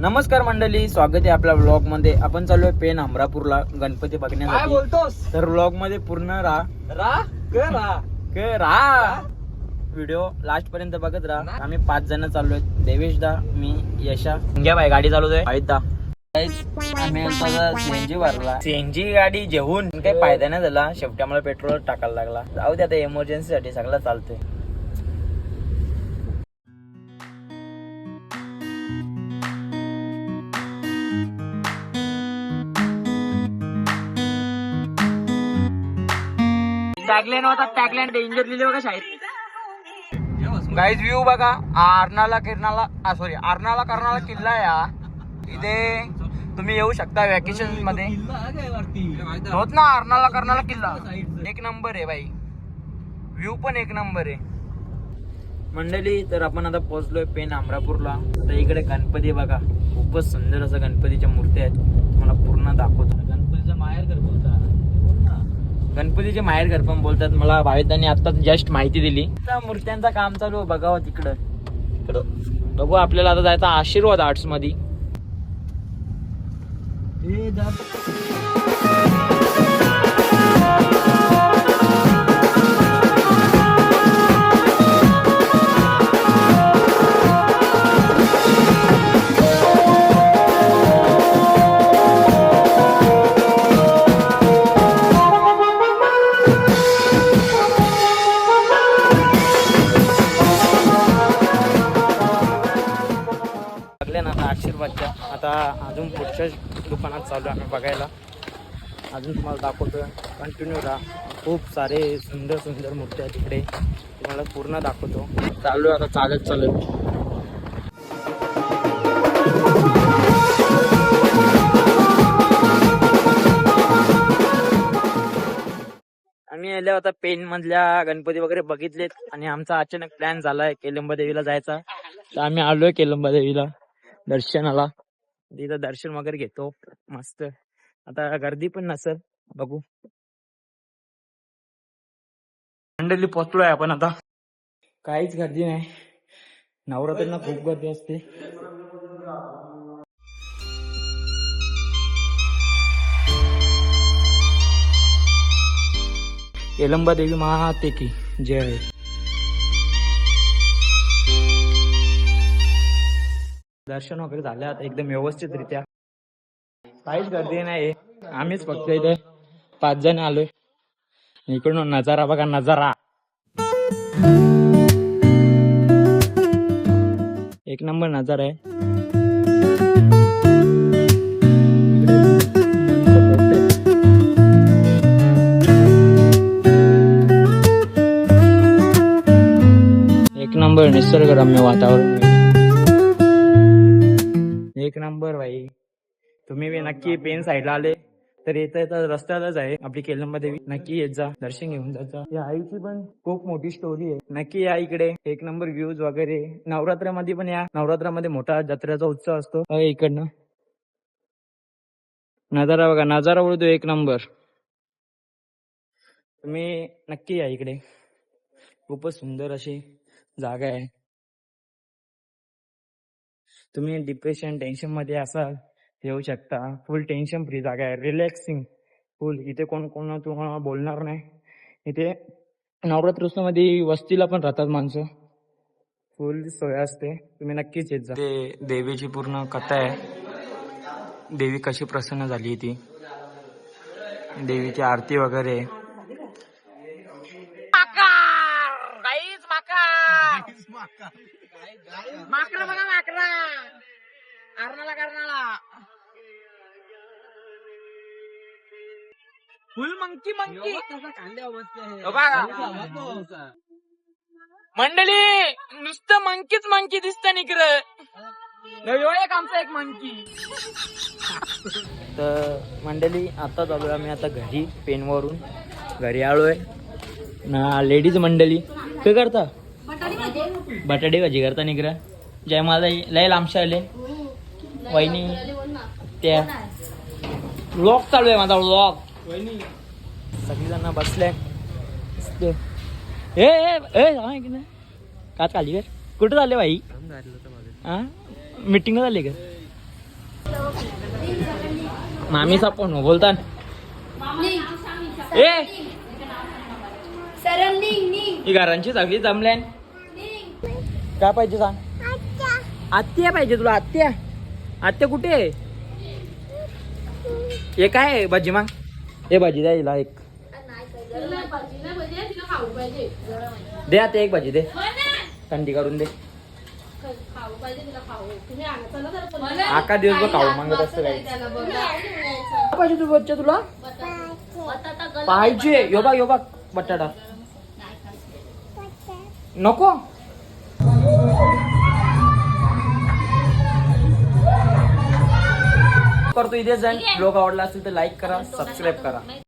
नमस्कार मंडळी, स्वागत आहे आपल्या व्लॉग मध्ये. आपण चाललोय पेन अमरापूरला गणपती बघण्यासाठी. काय बोलतोस? तर व्लॉग मध्ये पूर्ण राहा व्हिडिओ लास्ट पर्यंत बघत राहा. आम्ही 5 जण चाललोय. देवेश दा, मी, यशा. घ्या बाई, गाडी चालवतोय आम्ही सीएनजी भरला. सीएनजी गाडी जेवून काही फायदा नाही झाला. शेवटी आम्हाला पेट्रोल टाकायला लागला. जाऊ दे, आता इमर्जन्सी साठी सगळं चालतंय. टॅगलाईन होता, टॅगलाईन डेंजर लिहिले बघा शाळेत. गाईज व्ह्यू बघा. अर्नाळा कर्नाळा किल्ला आहे हा. इथे तुम्ही येऊ शकता वॅकेशन मध्ये. होत ना अर्नाळा कर्नाळा किल्ला एक नंबर आहे बाई. व्ह्यू पण एक नंबर आहे मंडळी. तर आपण आता पोहोचलोय पेन अमरापूरला. तर इकडे गणपती बघा, खूपच सुंदर असं गणपतीच्या मूर्ती आहेत. मला पूर्ण दाखवतो. गणपतीचं माहेरघर बोलतात, गणपतीचे माहेरघर पण बोलतात. मला भाविकांनी आता जस्ट माहिती दिली. मूर्त्यांचं काम चालू आहे बघावं तिकडं. बघू, आपल्याला आता जायचं आशीर्वाद आर्ट्स मध्ये. आशीर्वादच्या आता अजून पुढच्या दुकानात चालू आहे आम्ही बघायला. अजून तुम्हाला दाखवतो, कंटिन्यू राहा. खूप सारे सुंदर सुंदर मूर्ती आहेत तिकडे, तुम्हाला पूर्ण दाखवतो. चालू आता चालत चालत. आम्ही आल्या आता पेन मधल्या गणपती वगैरे बघितलेत आणि आमचा अचानक प्लॅन झालाय केलंबा देवीला जायचा. तर आम्ही आलोय केलंबा देवीला दर्शनाला. तिथं दर्शन वगैरे घेतो मस्त. आता गर्दी पण नसेल, बघू. मंडळी पोहोचलोय आपण आता. काहीच गर्दी नाही. नवरात्रीला खूप गर्दी असते. केलंबा देवी माते की जय. दर्शन वगैरे झाले आता एकदम व्यवस्थित रित्या. काहीच गर्दी नाही. आम्हीच फक्त इथे 5 जण आलोय. इकडून नजारा बघा, नजारा एक नंबर नजारा आहे. एक नंबर निसर्गरम्य वातावरण, एक नंबर भाई. तुम्ही बी नक्की पेन साईडला आले तर येता रस्त्यालाच आहे आपली केलंबा देवी. नक्की येत जा, दर्शन घेऊन जायचा. या आईची पण खूप मोठी स्टोरी आहे. नक्की या इकडे. एक नंबर व्ह्यूज वगैरे. नवरात्रामध्ये पण या. नवरात्रामध्ये मोठा जत्रेचा उत्सव असतो. इकडनं नजारा बघा, नजारा बोलतो एक नंबर. तुम्ही नक्की या इकडे. खूपच सुंदर अशी जागा आहे. तुम्ही डिप्रेशन टेन्शन मध्ये असाल येऊ शकता. फुल टेन्शन फ्री जागा आहे, रिलॅक्सिंग फुल. इथे कोण तुम्हाला बोलणार नाही. इथे नवरात्र मध्ये वस्तीला पण राहतात माणसं. फुल सोय असते. तुम्ही नक्कीच येत जा. ते देवीची पूर्ण कथा आहे. देवी कशी प्रसन्न झाली ती. देवीची आरती वगैरे. माकरा बघा, माकरा. अर्नाळा फुल मंकी मंडळी. नुसतं मंकी दिसतं इकडं. एक आमचा एक मंकी. तर मंडळी आता चालूय आम्ही आता घरी. पेनवरून घरी आलोय ना. लेडीज मंडळी काय करता? बटाटे भाजी करता निकरा. जय माझा लय लांबशा आले वहिनी. त्या व्लॉग चालू आहे माझा, व्लॉग. सगळीजण बसले. काच खाली कर. कुठं झाले भाई? हा, मीटिंग झाली का? मामीचा पण बोलता ए ही घरांची सगळी जमल्यान काय पाहिजे सांग आत्या पाहिजे तुला आत्या आत्या कुठे आहे हे काय आहे भाजी मग हे भाजी द्या हिला एक दे आता एक भाजी दे थंडी करून दे आका दिवसभर खाऊ मागत असतं काय पाहिजे तू बच्चा तुला पाहिजे यो बघ बटाटा नको करतो इथे जाईल ब्लॉग आवडला असेल तर लाईक करा सबस्क्राईब करा